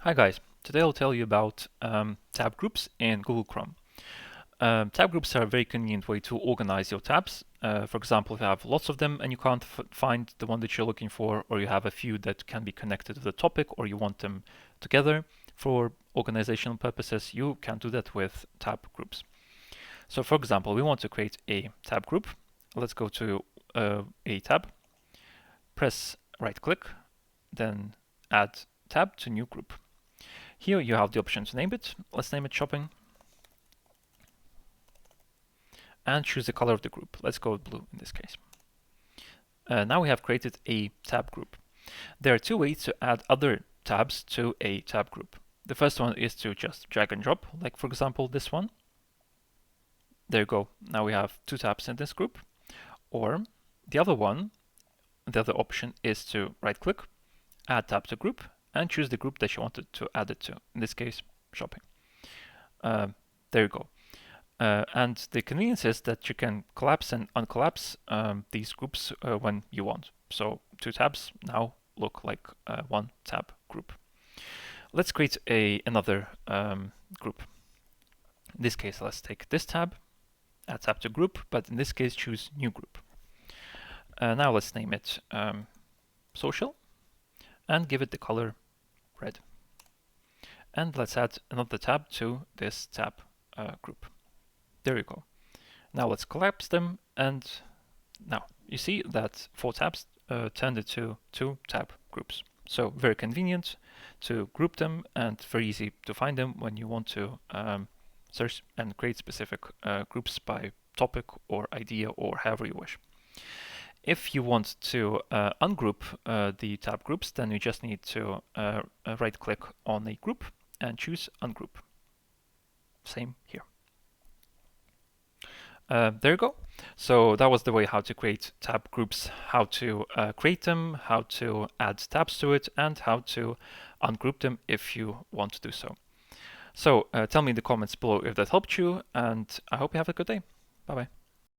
Hi guys, today I'll tell you about tab groups in Google Chrome. Tab groups are a very convenient way to organize your tabs. For example, if you have lots of them and you can't find the one that you're looking for, or you have a few that can be connected to the topic, or you want them together for organizational purposes, you can do that with tab groups. So for example, we want to create a tab group. Let's go to a tab, press right click, then add tab to new group. Here you have the option to name it. Let's name it shopping. And choose the color of the group. Let's go with blue in this case. Now we have created a tab group. There are two ways to add other tabs to a tab group. The first one is to just drag and drop, like for example this one. There you go. Now we have two tabs in this group. Or the other one, the other option is to right click, add tab to group, and choose the group that you wanted to add it to. In this case, shopping. There you go. And the convenience is that you can collapse and uncollapse these groups when you want. So two tabs now look like one tab group. Let's create another group. In this case, let's take this tab, add tab to group, but in this case, choose new group. Now let's name it social and give it the color red. And let's add another tab to this tab group. There you go. Now let's collapse them, and now you see that 4 tabs turned into 2 tab groups. So very convenient to group them and very easy to find them when you want to search and create specific groups by topic or idea or however you wish. If you want to ungroup the tab groups, then you just need to right click on a group and choose ungroup. Same here. There you go. So that was the way how to create tab groups, how to create them, how to add tabs to it, and how to ungroup them if you want to do so. So tell me in the comments below if that helped you, and I hope you have a good day. Bye-bye.